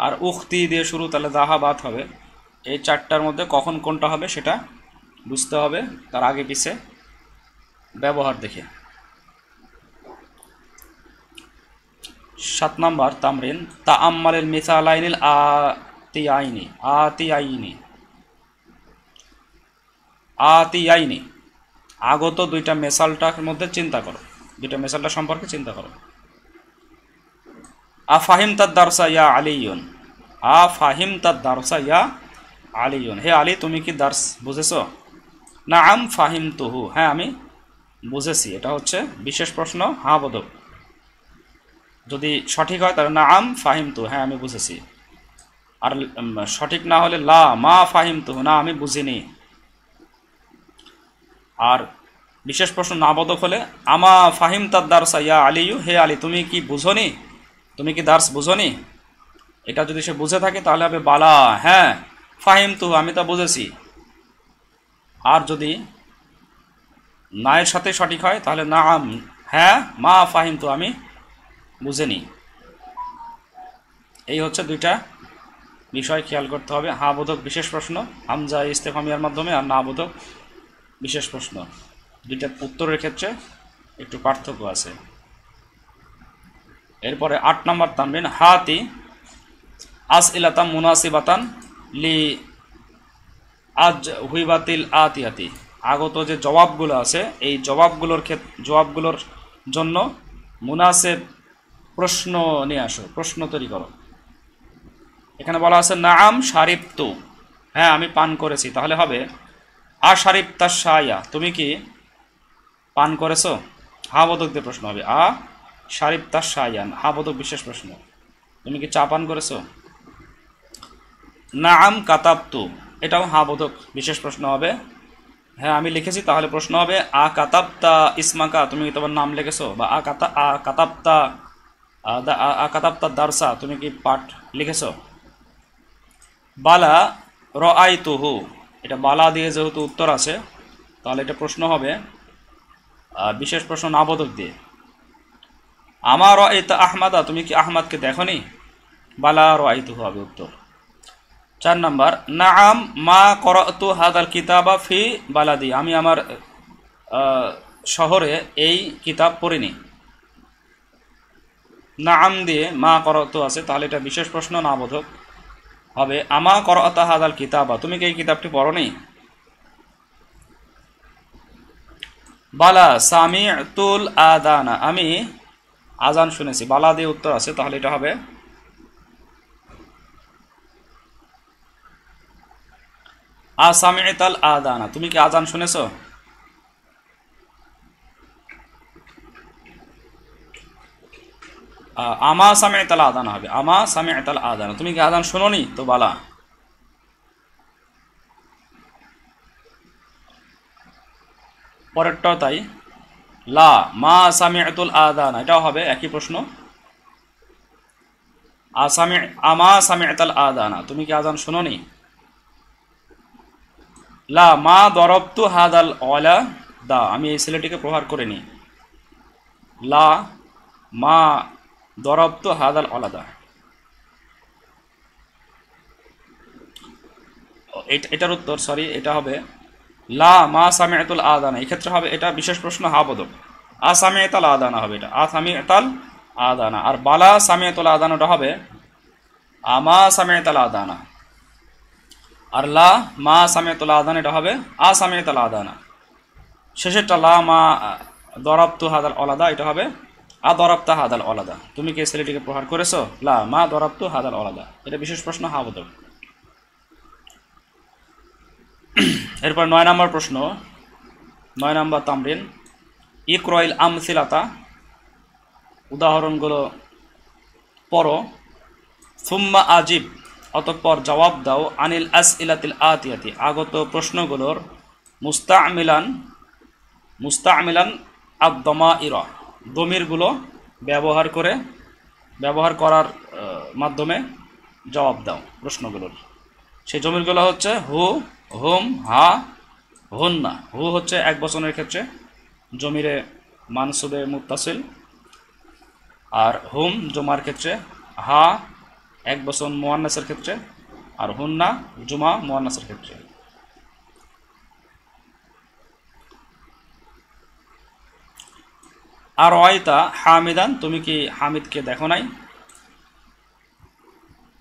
আর উক্তি দিয়ে শুরু, তাহলে যাহাবাত হবে। এই চারটার মধ্যে কখন কোনটা হবে সেটা বুঝতে হবে তার আগে পিছে ব্যবহার দেখে। 7 নম্বর তামরিন, তাআম্মালিল মিসালাইনিল আতিয়াইনি। আগত দুইটা মেসালটার মধ্যে চিন্তা করো, দুইটা মেসালটা সম্পর্কে চিন্তা করো। আফাহিমতাদ দারসা ইয়া আলিয়ুন, আফাহিমতাদ দারসা ইয়া আলিয়ুন, হে আলী তুমি কি দার্স বুঝেছো? নাআম ফাহিমতুহু, হ্যাঁ আমি বুঝেছি। এটা হচ্ছে বিশেষ প্রশ্ন, হা বোধক। যদি সঠিক হয় তাহলে নাআম ফাহিমতু, হ্যাঁ আমি বুঝেছি। আর সঠিক না হলে লা মা ফাহিমতুহু, না আমি বুঝিনি। আর বিশেষ প্রশ্ন না বোধক হলে আমা ফাহিমতাদ দারসা ইয়া আলিয়ু, হে আলী তুমি কি বুঝনি, তুমি কি দার্স বুঝনি। এটা যদি সে বুঝে থাকে তাহলে হবে বালা, হ্যাঁ ফাহিমতুহু, আমি তা বুঝেছি। আর যদি না এর সাথে সঠিক হয় তাহলে নাআম, হ্যাঁ মা ফাহিমতু, আমি বুঝেনি। এই হচ্ছে দুইটা বিষয় খেয়াল করতে হবে। হা বোধক বিশেষ প্রশ্ন হামজা ইস্তেফামিয়ার মাধ্যমে, আর না বোধক বিশেষ প্রশ্ন, দুইটার উত্তরের ক্ষেত্রে একটু পার্থক্য আছে। এরপরে 8 নম্বর তামরিন, হাতি আসইলাতাম মুনাসিবাতান লি আজ হুইবাতিল আতিয়াতি। আগত যে জবাবগুলো আছে এই জবাবগুলোর জন্য মুনাসিব প্রশ্ন নিয়ে আসো, প্রশ্ন তৈরি করো। এখানে বলা আছে নাআম শারিবতু, হ্যাঁ আমি পান করেছি, তাহলে হবে আ শারিবতা শায়া, তুমি কি পান করেছো। হা বোধক দিয়ে প্রশ্ন হবে আ শারিবতা শায়ান, হা বোধক বিশেষ প্রশ্ন, তুমি কি চা পান করেছো। নাআম কাতাবতু, এটাও হা বোধক বিশেষ প্রশ্ন হবে, হ্যাঁ আমি লিখেছি, তাহলে প্রশ্ন হবে আ কাতাবতা ইসমাকা, তুমি কি তোমার নাম লিখেছো। বা আ কাতাবতা দারসা, তুমি কি পাঠ লিখেছো। বালা রাআইতুহু, এটা বালা দিয়ে যেহেতু উত্তর আছে তাহলে এটা প্রশ্ন হবে বিশেষ প্রশ্ন না বোধক দিয়ে। আমা রাআইতা আহমাদা, তুমি কি আহমদকে দেখনি। বালা রাআইতুহু হবে উত্তর। 4 নম্বর, নাআম মা করাতু হাদাল কিতাবা ফি বালাদি, আমি আমার শহরে এই কিতাব পড়িনি। নাআম দিয়ে মা করাতু আছে, তাহলে এটা বিশেষ প্রশ্ন না বোধক হবে আমা করাতা হাদাল কিতাবা, তুমি কি এই কিতাবটি পড়নি। বালা সামি'তুল আদানা, আমি আজান শুনেছি। বালা দিয়ে উত্তর আছে, তাহলে এটা হবে আসামি'তাল আদানা, তুমি কি আজান শুনেছো। আমা সামি'তাল আদানা হবে আমা সামি'তাল আদানা, তুমি কি আজান শুনোনি, তো বালা। পরেরটাও তাই, লা মা সামি'তুল আদানা, এটাও হবে একই প্রশ্ন। আমা সামি'তাল আদানা, তুমি কি আজান শুনোনি। লা মা দরবতু হাদাল ওয়ালা দা, আমি এই ছেলেটিকে প্রহার করিনি। লা মা দরবতু হাদাল ওয়ালাদা, এটার উত্তর সরি এটা হবে লা মা সামি'তুল আদানা, এই ক্ষেত্রে হবে এটা বিশেষ প্রশ্ন হা বোধক। আ সামি'তাল আদানা হবে এটা আ সামি'তাল আদানা। আর বালা সামি'তুল আদানাটা হবে আমা সামি'তাল আদানা। আর লা মা সামি'তুল আদানা এটা হবে আ সামি'তাল আদানা। শেষেরটা লা মা দরাবতু হাদাল ওয়ালাদা, এটা হবে আ দরাবতা হাদাল ওয়ালাদা, তুমি কি ছেলেটিকে প্রহার করেছো। লা মা দরাবতু হাদাল ওয়ালাদা, এটা বিশেষ প্রশ্ন হা বোধক। এরপর 9 নম্বর প্রশ্ন, 9 নম্বর তামরিন, ইকরাইল আমসিলাতা, উদাহরণগুলো পড়ো। সুম্মা আজিব, অতঃপর জবাব দাও। আনিল আসইলাতিল আতিয়াতি, আগত প্রশ্নগুলোর। মুস্তামিলান আদ-দমাইরা, দমিরগুলো ব্যবহার করার মাধ্যমে জবাব দাও প্রশ্নগুলোর। সেই জমিরগুলো হচ্ছে হু, হুম, হা, হুন্না। হু হচ্ছে এক বচনের ক্ষেত্রে জমিরে মানসুবে মুত্তাসিল, আর হুম জমার ক্ষেত্রে হা, একবচন মুয়ান্নাসের ক্ষেত্রে, আর হুন্না জুমা মুয়ান্নাসের ক্ষেত্রে। আর ওয়াইতা হামিদান, তুমি কি হামিদকে দেখো নাই?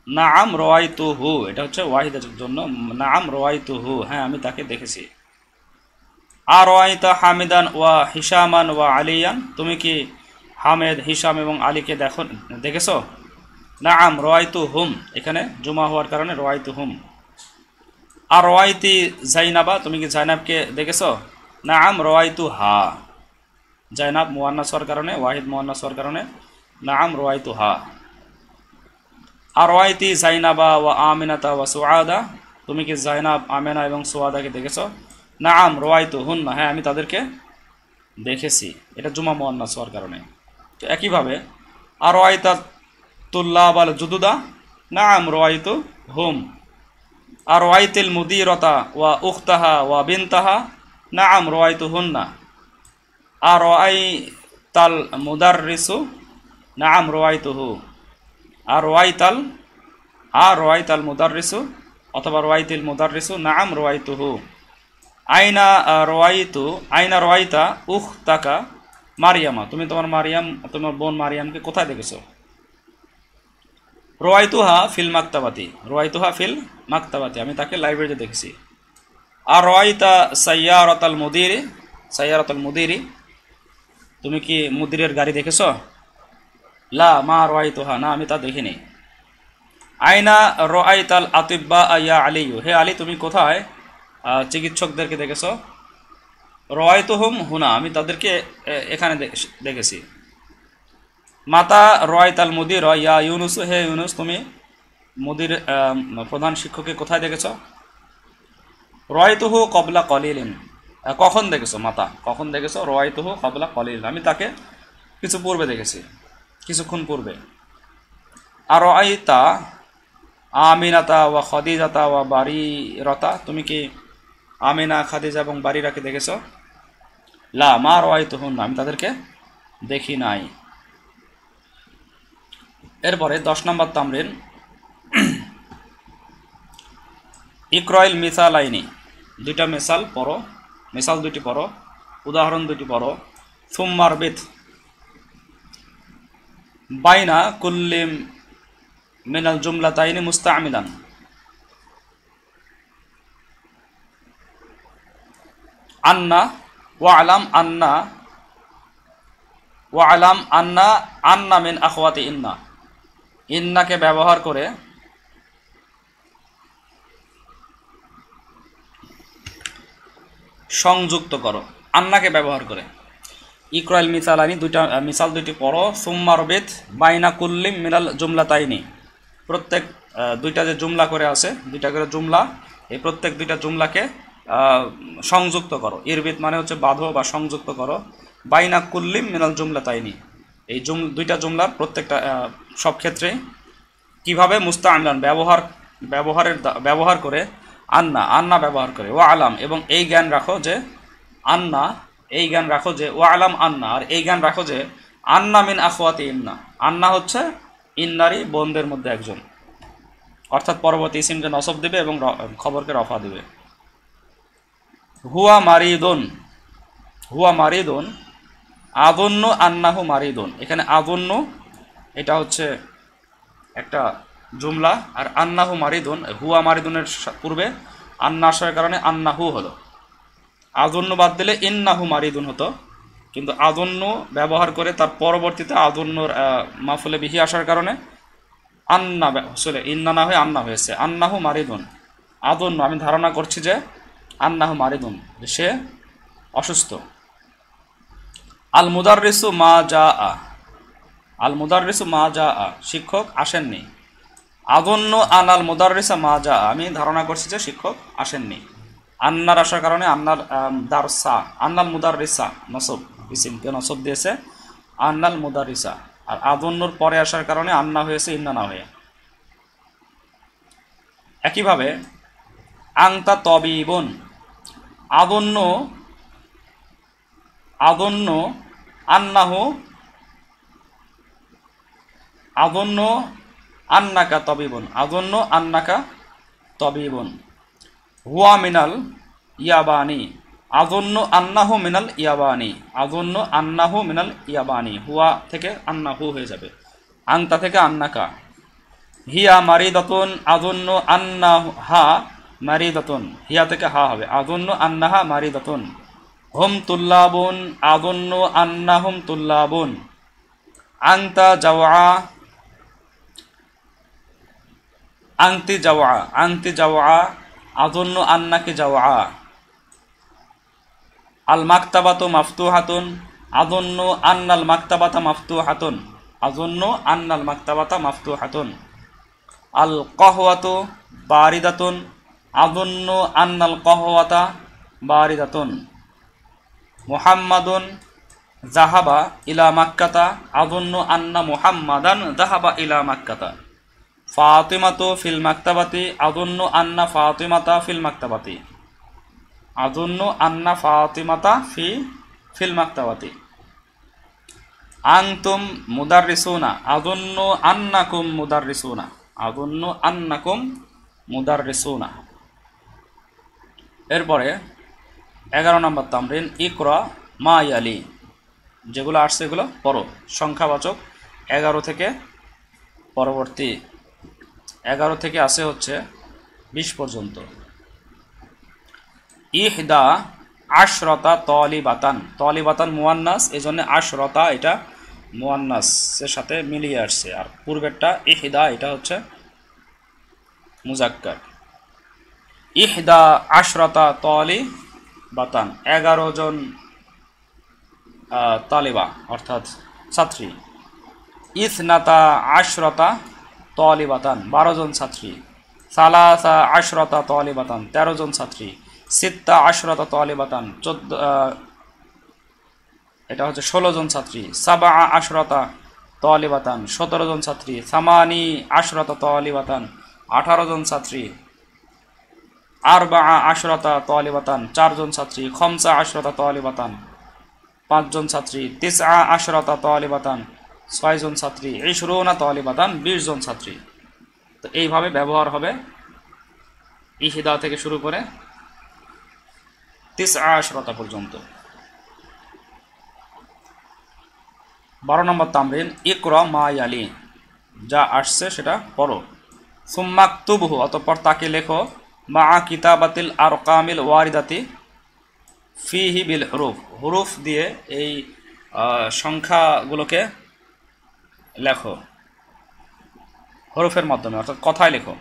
নাআম রাআইতুহু, এটা হচ্ছে ওয়াহিদের জন্য। নাআম রাআইতুহু, হ্যাঁ আমি তাকে দেখেছি। আর ওয়াইতা হামিদান ওয়া হিশামান ওয়া আলিয়ান, তুমি কি হামেদ, হিশাম এবং আলীকে দেখেছো? নাআম রাআইতুহুম, এখানে জুমা হওয়ার কারণে রাআইতুহুম। আর রাআইতি জাইনাবা, তুমি কি জাইনাবকে দেখেছো? নাআম রাআইতুহা, জাইনাব মুয়ান্নাস হওয়ার কারণে, ওয়াহিদ মুয়ান্নাস হওয়ার কারণে নাআম রাআইতুহা। আর রাআইতি জাইনাবা ওয়া আমিনাতা ওয়া সুআদা, তুমি কি জাইনাব, আমিনা এবং সুআদাকে দেখেছো? নাআম রাআইতুহুন্না, হ্যাঁ আমি তাদেরকে দেখেছি। এটা জুমা মুয়ান্নাস হওয়ার কারণে। তো একইভাবে আর রাআইতা তুল্লাব আল জুদুদা, নাআম রাআইতুহুম। আর রাআইতিল মুদিরাতা ওয়া উখতাহা ওয়া বিনতাহা, নাআম রাআইতুহুন্না। আর রাআইতাল মুদাররিসু, নাআম রাআইতুহু। আর রাআইতাল মুদাররিসু অথবা রাআইতিল মুদাররিসু, নাআম রাআইতুহু। আইনা রাআইতা উখতাকা মারিয়ামা, তুমি তোমার বোন মারিয়ামকে কোথায় দেখেছো? রাআইতুহা ফিল মাকতাবাতি, রাআইতুহা ফিল মাকতাবাতি, আমি তাকে লাইব্রেরিতে দেখেছি। আর রাআইতা সাইয়ারাতাল মুদিরি, তুমি কি মুদিরের গাড়ি দেখেছো? লা মা রাআইতুহা, না আমি তা দেখিনি। আইনা রাআইতাল আতিব্বা ইয়া আলিয়ু, হে আলী তুমি কোথায় চিকিৎসকদেরকে দেখেছো? রাআইতুহুম হুনা, আমি তাদেরকে এখানে দেখেছি। মাতা রাআইতাল মুদির ইয়া ইউনুস, হে ইউনুস তুমি মুদির প্রধান শিক্ষককে কোথায় দেখেছো? রাআইতুহু ক্বাবলা কলিলিন, কখন দেখেছো? মাতা কখন দেখেছো? রাআইতুহু ক্বাবলা কলিলিন, আমি তাকে কিছু পূর্বে দেখেছি, কিছুক্ষণ পূর্বে। আর রাআইতা আমিনাতা ওয়া খাদিজাতা ওয়া বারিরাতা, তুমি কি আমিনা, খাদিজা এবং বারিরাকে দেখেছো? লা মা রাআইতুহুন্না, আমি তাদেরকে দেখি নাই। এরপরে 10 নম্বর তামরিন, ইকরাইল মিসালাইনি, দুইটা মিসাল পড়ো, মিসাল দুইটি পড়ো, উদাহরণ দুইটি পড়ো। সুম্মার বিত বাইনা কুল্লিম মিনাল জুমলাতাইনি মুস্তামিলান। আন্না ওয়ালাম আন্না আন্না মিন আখওয়াতি ইন্না, ইন্নাকে ব্যবহার করে সংযুক্ত করো, আন্নাকে ব্যবহার করে। ইকরাইল মিসালাইনি, দুইটা মিসাল দুইটি পড়ো। সুম্মার বিত বাইনা কুল্লিম মিনাল জুমলাতাইনি, প্রত্যেক দুইটা যে জুমলা করে আছে, দুইটা করে জুমলা, এই প্রত্যেক দুইটা জুমলাকে সংযুক্ত করো। ইরবিত মানে হচ্ছে বাঁধো বা সংযুক্ত করো। বাইনা কুল্লিম মিনাল জুমলাতাইনি, এই দুইটা জুমলার প্রত্যেকটা সব ক্ষেত্রে কিভাবে? মুস্তামিলান, ব্যবহার করে। আন্না ব্যবহার করে। ওয়া আলাম, এবং এই জ্ঞান রাখো যে আন্না, এই জ্ঞান রাখো যে ওয়া আলাম আন্না, আর এই জ্ঞান রাখো যে আন্না মিন আখওয়াতি ইন্না, আন্না হচ্ছে ইন্নারি বোনদের মধ্যে একজন, অর্থাৎ পরবর্তী ইসিমকে নসব দিবে এবং খবরকে রফা দিবে। হুয়া মারিদুন আযুন্নু আন্নাহু মারিদুন, এখানে আযুন্নু এটা হচ্ছে একটা জুমলা, আর আন্নাহু মারিদুন, হুয়া মারিদুনের পূর্বে আন্না আসার কারণে আন্নাহু হলো। আযুন্নু বাদ দিলে ইন্নাহু মারিদুন হতো, কিন্তু আযুন্নু ব্যবহার করে তার পরবর্তীতে আযুন্নুর মাফুলে বিহি আসার কারণে আন্না আসলে ইন্না না হয়ে আন্না হয়েছে। আন্নাহু মারিদুন, আযুন্নু আমি ধারণা করছি যে আন্নাহু মারিদুন, সে অসুস্থ। আল মুদাররিসু মা জাআ, শিক্ষক আসেননি। আযুন্নু আনাল মুদাররিসা মা জাআ, আমি ধারণা করছি যে শিক্ষক আসেননি। আন্নার আসার কারণে আন্নাল মুদাররিসা নসব, ইসিমকে নসব দিয়েছে আন্নাল মুদাররিসা, আর আযুন্নুর পরে আসার কারণে আন্না হয়েছে ইন্না না হয়ে। একইভাবে আংতা তবিবুন, আযুন্নু আন্নাকা তবিবুন, আযুন্নু আন্নাকা তবিবুন। হুয়া মিনাল ইয়াবানি, আযুন্নু আন্নাহু মিনাল ইয়াবানি, আযুন্নু আন্নাহু মিনাল ইয়াবানি। হুয়া থেকে আন্নাহু হয়ে যাবে, আনতা থেকে আন্নাকা। হিয়া মারিদাতুন, আযুন্নু আন্নাহা মারিদাতুন, হিয়া থেকে হা হবে, আযুন্নু আন্নাহা মারিদাতুন। হুম তুল্লাবুন, আযুন্নু আন্নাহুম তুল্লাবুন। আনতা জাওয়া, আনতি জাওয়া, আনতি জাওয়া, আযুন্নু আন্নাকি জাওয়া। আল মাকতাবাতু মাফতুহাতুন, আযুন্নু আন্নাল মাকতাবাতা মাফতুহাতুন, আযুন্নু আন্নাল মাকতাবাতা মাফতুহাতুন। আল কহওয়াতু বারিদাতুন, আযুন্নু আন্নাল কহওয়াতা বারিদাতুন। মুহাম্মাদুন যাহাবা ইলা মাক্কাতা, আযুন্নু আন্না মুহাম্মাদান যাহাবা ইলা মাক্কাতা। ফাতিমাতু ফিল মাকতাবাতি, আযুন্নু আন্না ফাতিমাতা ফিল মাকতাবাতি, আযুন্নু আন্না ফাতিমাতা ফিল মাকতাবাতি। আনতুম মুদাররিসুনা, আযুন্নু আন্নাকুম মুদাররিসুনা, আযুন্নু আন্নাকুম মুদাররিসুনা। এরপরে 11 নম্বর তামরিন, ইকরা মা ইয়ালি, যেগুলো আসছে এগুলো পড়ো। সংখ্যাবাচক 11 থেকে পরবর্তী 11 থেকে আসে হচ্ছে 20 পর্যন্ত। ইহদা আশরতা তলিবাতান, তলিবাতান মুয়ান্নাস, এই জন্য আশরতা এটা মুয়ান্নাসের সাথে মিলিয়ে আসছে। আর পূর্বেরটা ইহদা, এটা হচ্ছে মুজাক্কার। ইহদা আশরতা তলিবাতান, 11 জন তালিবা অর্থাৎ ছাত্রী। ইসনাতা আশরতা তলিবাতান, 12 জন ছাত্রী। সালাসা আশরতা তলিবাতান, 13 জন ছাত্রী। সিত্তা আশরতা তলিবাতান, এটা হচ্ছে 16 জন ছাত্রী। সাবা আশরতা তলিবাতান, 17 জন ছাত্রী। সামানি আশরতা তলিবাতান, 18 জন ছাত্রী। আরবা আশরতা তলিবাতান, 4 জন ছাত্রী। খমসা আশরতা তলিবাতান, 5 জন ছাত্রী। তিসআ আশরতা তলিবাতান, 6 জন ছাত্রী। ইশরুনা তলিবাতান, 20 জন ছাত্রী। তো এইভাবে ব্যবহার হবে ইহদা থেকে শুরু করে তিসআ আশরতা পর্যন্ত। 12 নম্বর তামরিন, ইকরা মা ইয়ালি, যা আসছে সেটা পড়ো। সুম্মাকতুবহু, অতঃপর তাকে লেখো। মা কিতাবাতিল আরকামিল ওয়ারিদাতি ফিহি বিল হুরুফ, হুরুফ দিয়ে এই সংখ্যাগুলোকে লেখো, হরফের মাধ্যমে, অর্থাৎ কথায় লেখো।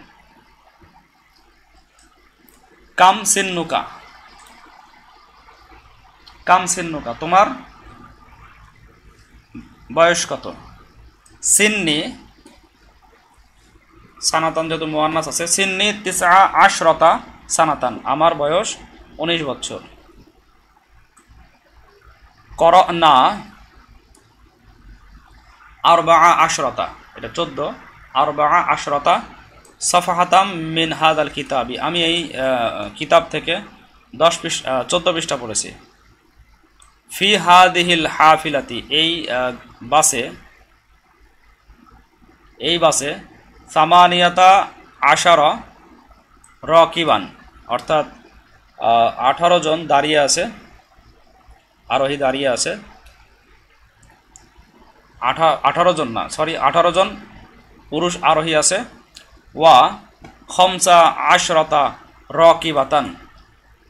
কাম সিন্নুকা, কাম সিন্নুকা, তোমার বয়স কত? সিন্নি সানাতান, যেহেতু মুয়ান্নাস আছে, সিন্নি তিসআ আশরতা সানাতান, আমার বয়স 19 বছর। করনা আরবা আশরতা, এটা 14, আরবা আশরতা সাফাহাতাম মিন হাদাল কিতাবি, আমি এই কিতাব থেকে 14 পৃষ্ঠা পড়েছি। ফি হাদিহিল হাফিলাতি, এই বাসে সামানিয়াতা আশারা রাকিবান, অর্থাৎ 18 জন দাঁড়িয়ে আছে, আরোহী দাঁড়িয়ে আছে। 18 জন না, সরি, 18 জন পুরুষ আরোহী আছে। ওয়া খমসা আশরতা রাকিবাতান,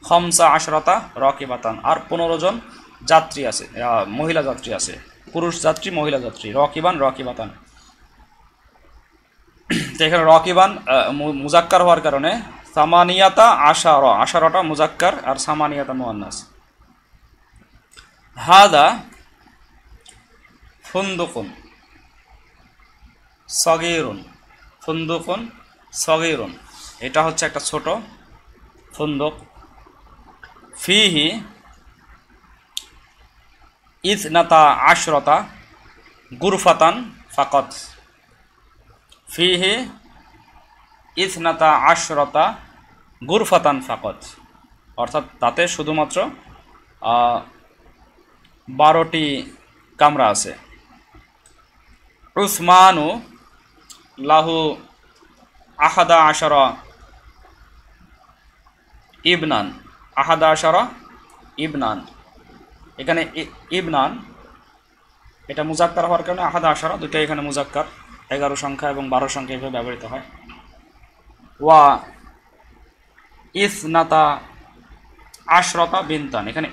খমসা আশরতা রাকিবাতান, আর 15 জন যাত্রী আছে, মহিলা যাত্রী আছে, পুরুষ যাত্রী মহিলা যাত্রী। রাকিবান রাকিবাতান, তো এখানে রাকিবান মুজাক্কার হওয়ার কারণে সামানিয়াতা আশারা, আশারাটা মুজাক্কার আর সামানিয়াতা মুয়ান্নাস। হাদা ফুন্দুকুন সগীরুন, ফুন্দুকুন সগীরুন, এটা হচ্ছে একটা ছোট ফুন্দুক। ফিহি ইসনাতা আশরতা গুরফাতান ফাকাত, ফিহি ইসনাতা আশরতা গুরফাতান ফাকাত, অর্থাৎ তাতে শুধুমাত্র 12টি কামরা আছে। উসমানু লাহু আহাদা আশারা ইবনান, আহাদা আশারা ইবনান। এখানে ইবনান এটা মুজাক্কার হওয়ার কারণে আহাদা আশারা দুটোই এখানে মুজাক্কার, 11 সংখ্যা এবং 12 সংখ্যা এভাবে ব্যবহৃত হয়। ওয়া ইসনাতা আশরতা বিনতান, এখানে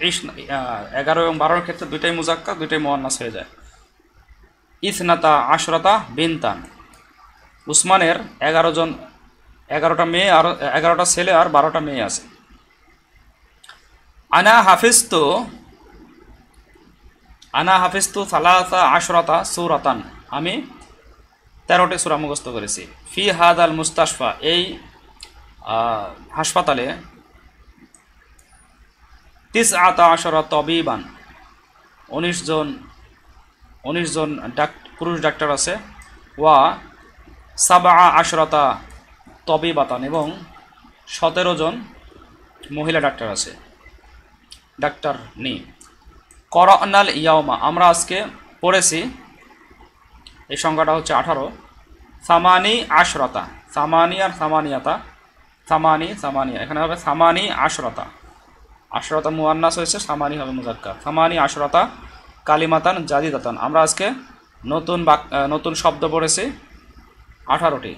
11 এবং 12 ক্ষেত্রে দুইটাই মুজাক্কার, দুইটাই মুয়ান্নাস হয়ে যায়। ইসনাতা আশরতা বিনতান, উসমানের 11টা মেয়ে আর 11টা ছেলে আর 12টা মেয়ে আছে। আনা হাফিজতু সালাসা আশরাতা সূরাতান, আমি 13টি সূরা মুখস্থ করেছি। ফি হাদাল মুস্তাশফা, এই হাসপাতালে 19 তবিবান, 19 জন পুরুষ ডাক্তার আছে। ওয়া 17 তবিবাতান, এবং 17 জন মহিলা ডাক্তার আছে, ডাক্তার নেই। করনাল ইয়াউমা, আমরা আজকে পড়েছি, এই সংখ্যাটা হচ্ছে 18। সামানি আশরতা, সামানি আর সামানিয়াতা, সামানিয়া, এখানে হবে সামানি আশরতা, আশরতা মুয়ান্নাস হয়েছে, সামানি হবে মুজাক্কার। সামানি আশরতা কালিমাতান জাদিদাতান, আমরা আজকে নতুন শব্দ পড়েছি 18টি।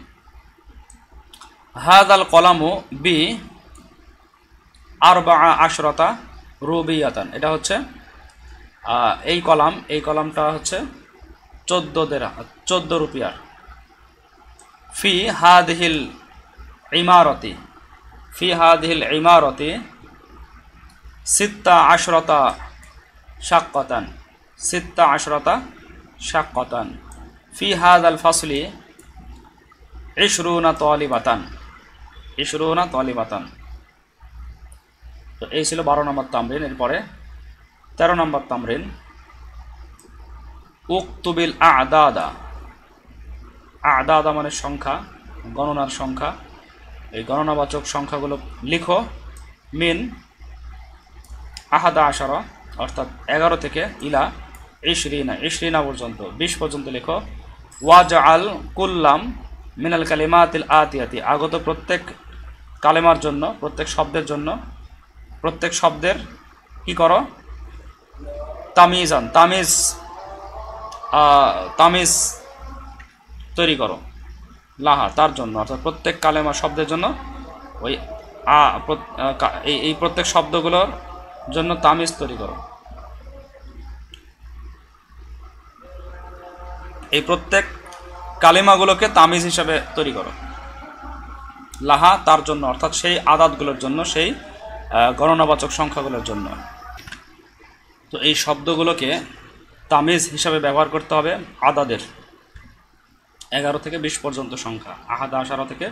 হাদাল কলামু বি 14 রুবিয়াতান, এটা হচ্ছে এই কলামটা হচ্ছে 14 রুপিয়ার। ফি হাদিহিল ইমারতি 16 শাক্কাতান, 16 ফি হাদাল ফাসলি 20 তালিবাতান। তো এই ছিল 12 নম্বর তামরিন। এরপরে 13 নম্বর তামরিন, উক্তুবিল আ'দাদা মানে সংখ্যা, গণনার সংখ্যা, এই গণনাবাচক সংখ্যাগুলো লিখো। মিন 11 অর্থাৎ 11 থেকে ইলা 20 পর্যন্ত, 20 পর্যন্ত লিখো। ওয়াজআল কুল্লাম মিনাল কালিমাতিল আতিয়াতি, আগত প্রত্যেক কালেমার জন্য, প্রত্যেক শব্দের জন্য, প্রত্যেক শব্দের কি করো, তামিজ তৈরি করো। লাহা, তার জন্য, অর্থাৎ প্রত্যেক কালেমা শব্দের জন্য ওই এই প্রত্যেক শব্দগুলোর জন্য তামিজ তৈরি করো। এই প্রত্যেক কালেমাগুলোকে তামিজ হিসাবে তৈরি করো। লাহা, তার জন্য, অর্থাৎ সেই আদাতগুলোর জন্য, সেই গণনাবাচক সংখ্যাগুলোর জন্য। তো এই শব্দগুলোকে তামিজ হিসাবে ব্যবহার করতে হবে আদাদের, 11 থেকে 20 পর্যন্ত সংখ্যা, আহাদা আশারা থেকে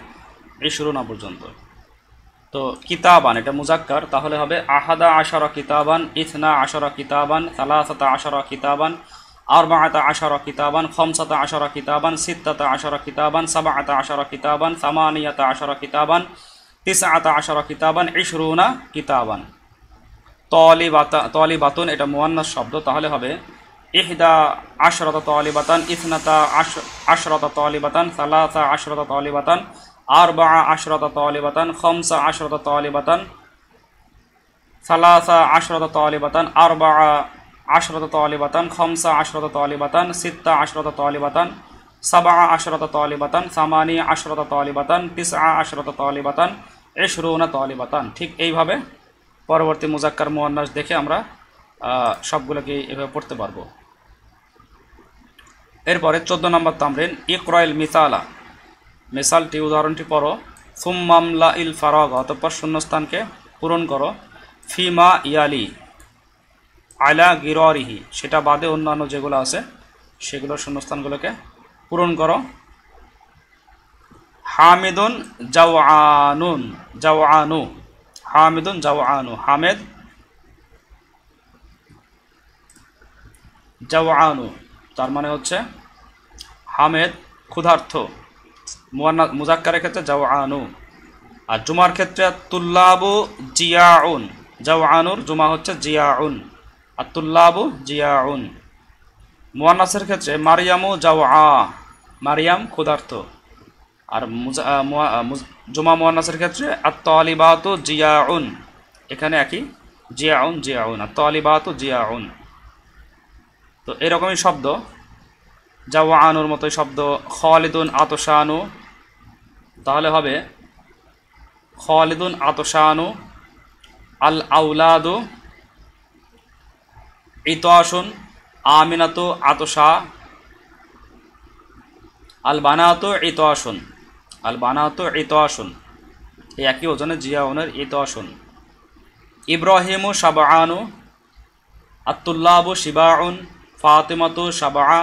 20 পর্যন্ত। তো কিতাবান এটা মুজাক্কার, তাহলে হবে আহাদা আশারা কিতাবান, 12 কিতাবান, 13 কিতাবান, 14 কিতাবান, 15 কিতাবান, 16 কিতাবান, 17 কিতাবান, 18 কিতাবান, 19 কিতাবান, 20 কিতাবান। তলিবাতুন এটা মুয়ান্নাস শব্দ, তাহলে হবে 11 তলিবাতান, 12 তলিবাতান, 13 তলিবাতান, 14 তলিবাতান, 15 তলিবাতান, 13 তলিবাতান, 14 তলিবাতান, 15 তলিবাতান, 16 তলিবাতান, 17 তলিবাতান, 18 তলিবাতান, 19 তলিবাতান, 20 তলিবাতান। ঠিক এইভাবে পরবর্তী মুজাক্কার মুয়ান্নাস দেখে আমরা সবগুলোকে এভাবে পড়তে পারবো। এরপরে 14 নম্বর তামরিন, ইকরাইল মিসালা, মিসালটি উদাহরণটি পড়ো। সুম্মামলা ইল ফারাগ, অতঃপর শূন্যস্থানকে পূরণ করো। ফিমা ইয়ালি আলা গিরারিহি, সেটা বাদে অন্যান্য যেগুলো আছে সেগুলোর শূন্যস্থানগুলোকে পূরণ করো। হামিদুন জাওআনু, হামিদুন জাওআনু, হামেদ জাওআনু, তার মানে হচ্ছে হামেদ ক্ষুধার্ত, মুজাক্কারের ক্ষেত্রে জাওআনু। আর জুমার ক্ষেত্রে তুল্লাবু জিয়াউন, জাওআনুর জুমা হচ্ছে জিয়াউন, আর তুল্লাবু জিয়াউন। মুয়ান্নাসের ক্ষেত্রে মারিয়ামু জাওআ, মারিয়াম ক্ষুধার্ত, আর জুমা মুয়ান্নাসের ক্ষেত্রে আত-তালিবাতু জিয়াউন, এখানে একই জিয়াউন জিয়াউন, আত-তালিবাতু জিয়াউন। তো এরকমই শব্দ জাওয়ানুর মতোই শব্দ খালিদুন আতশানু, তাহলে হবে খালিদুন আতশানু। আল আউলাদু ইতাশুন আমিনাতু আতশা। আল বানাতু ইতাশুন, আল বানাতু ইতাশুন, এই একই ওজনে জিয়াউনের ইতাশুন। ইব্রাহিমু সাবআনু, আত-তুল্লাবু শিবাউন, ফাতিমাতু সাবআ,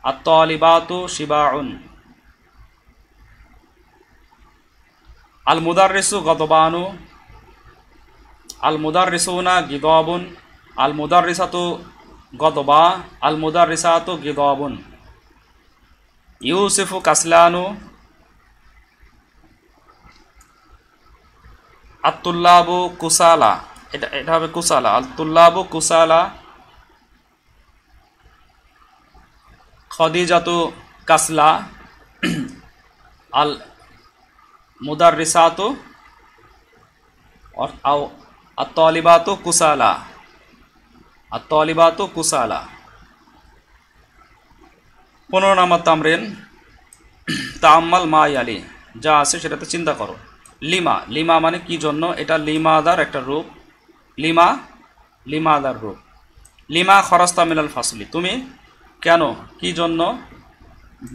আত-তালিবাতু শিবাউন। আল মুদাররিসু গদবানু, আল মুদাররিসুনা গিদাবুন, আল মুদাররিসাতু গদবা, আল মুদাররিসাতু গিদাবুন। ইউসুফু কাসলানু, আত-তুল্লাবু কুসালা, এটা হবে কুসালা, আত-তুল্লাবু কুসালা। খাদিজাতু কাসলা, আল মুদাররিসাতু আত-তালিবাতু কুসালা, আত-তালিবাতু কুসালা। 15 নম্বর তামরিন তাআম্মাল মা ইয়ালি, যা আছে সেটাতে চিন্তা করো। লিমা, লিমা মানে কি জন্য, এটা লিমাদার একটা রূপ, লিমা লিমাদার রূপ। লিমা খরাস্তা মিনাল ফাসলি, তুমি কেন কি জন্য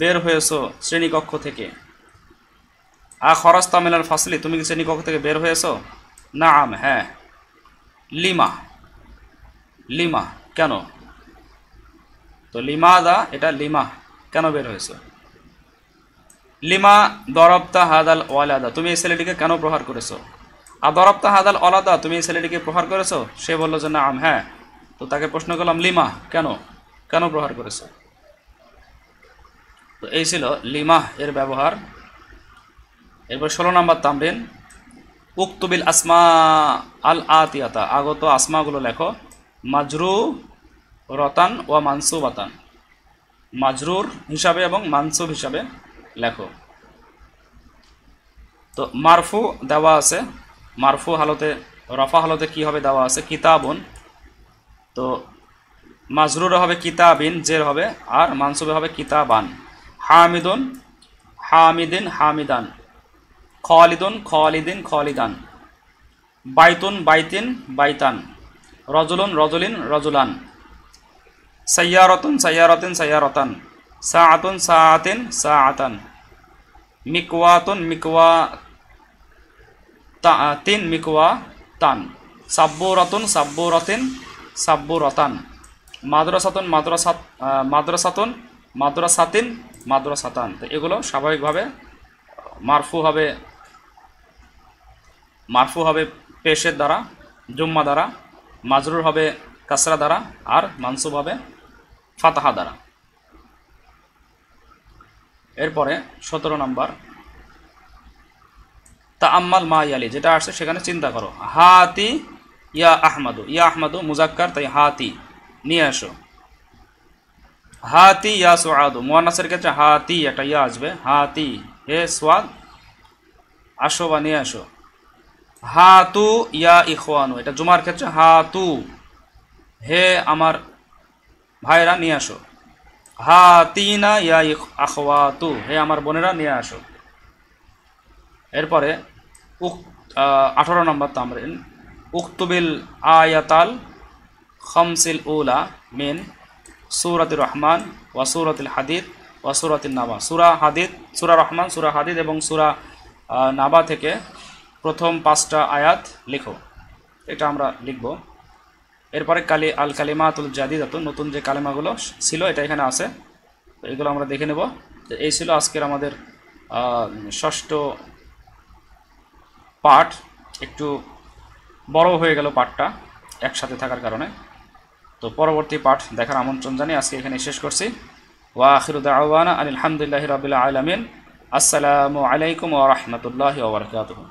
বের হয়েছো শ্রেণীকক্ষ থেকে। খরাস্তা মিনাল ফাসলি, তুমি কি শ্রেণীকক্ষ থেকে বের হয়েছো। নাআম, হ্যাঁ। লিমা, লিমা কেন, তো লিমাদা, এটা লিমা কেন বের হয়েছে। লিমা দরবতা হাদাল ওয়ালাদা, তুমি এই ছেলেটিকে কেন প্রহার করেছো। আর দরবতা হাদাল ওয়ালাদা, তুমি এই ছেলেটিকে প্রহার করেছো। সে বলল যে নাআম, হ্যাঁ। তো তাকে প্রশ্ন করলাম লিমা, কেন, কেন প্রহার করেছো। তো এই ছিল লিমা এর ব্যবহার। এরপর 16 নম্বর তামরিন উক্তুবিল আসমা আল আতিয়াতা, আগত আসমাগুলো লেখো। মাজরু রতান ওয়া মানসুবাতান, মাজরুর হিসাবে এবং মানসুব হিসাবে লেখো। তো মারফু দেওয়া আছে, মারফু হালতে রফা হালতে কি হবে দেওয়া আছে কিতাবুন, তো মাজরুর হবে কিতাবিন, জের হবে, আর মানসুবে হবে কিতাবান। হামিদুন হামিদিন হামিদান, খালিদুন খালিদিন খালিদান। বাইতুন বাইতিন বাইতান, রজুলুন রজুলিন রজুলান। সাইয়ারাতুন সাইয়ারাতিন সাইয়ারাতান, সাআতুন সাআতিন সাআতান। মিকওয়াতুন মিকওয়াতিন মিকওয়াতান। সাব্বুরাতুন সাব্বুরাতিন সাব্বুরাতান। মাদ্রাসাতুন মাদ্রাসাতুন মাদ্রাসাতিন মাদ্রাসাতান। তো এগুলো স্বাভাবিকভাবে মারফু হবে পেশের দ্বারা, জুম্মা দ্বারা, মাজরুর হবে কাসরা দ্বারা, আর মানসুব হবে ফাতাহা দ্বারা। এরপরে 17 নম্বর তাআম্মাল মা ইয়ালি, যেটা আসছে সেখানে চিন্তা করো। হাতি ইয়া আহমাদু, ইয়া আহমাদু মুজাক্কার, তাই হাতি নিয়ে আসো। হাতি ইয়া সুআদু, মুয়ান্নাসের ক্ষেত্রে হাতি একটা ইয়া আসবে, হাতি হে সুআদ আসো বা নিয়ে আসো। হাতু ইয়া ইখওয়ানু, এটা জুমার ক্ষেত্রে হাতু হে আমার ভাইরা নিয়ে আসো। হাতিনা ইয়া আখওয়াতু, হে আমার বোনেরা নিয়ে আসো। এরপরে 18 নম্বর তামরিন উক্তুবিল আয়াতাল খামসিল উলা মিন সূরাতির রহমান ওয়া সূরাতিল হাদিদ ওয়া সূরাতিন নাবা। সূরা হাদিদ, সূরা রহমান, সূরা হাদিদ এবং সূরা নাবা থেকে প্রথম 5টা আয়াত লিখো। এটা আমরা লিখব। এরপরে আল কালিমাতুল জাদিদাতু, নতুন যে কালেমাগুলো ছিল এটা এখানে আছে, তো এগুলো আমরা দেখে নেব। এই ছিল আজকের আমাদের 6ষ্ঠ পাঠ। একটু বড় হয়ে গেল পাঠটা একসাথে থাকার কারণে, তো পরবর্তী পাঠ দেখার আমন্ত্রণ জানিয়ে আজকে এখানে শেষ করছি। ওয়া আখিরু দাওয়ানা আলহামদুলিল্লাহি রাব্বিল আলামিন। আসসালামু আলাইকুম ওয়া রাহমাতুল্লাহি ওয়া বারাকাতুহু।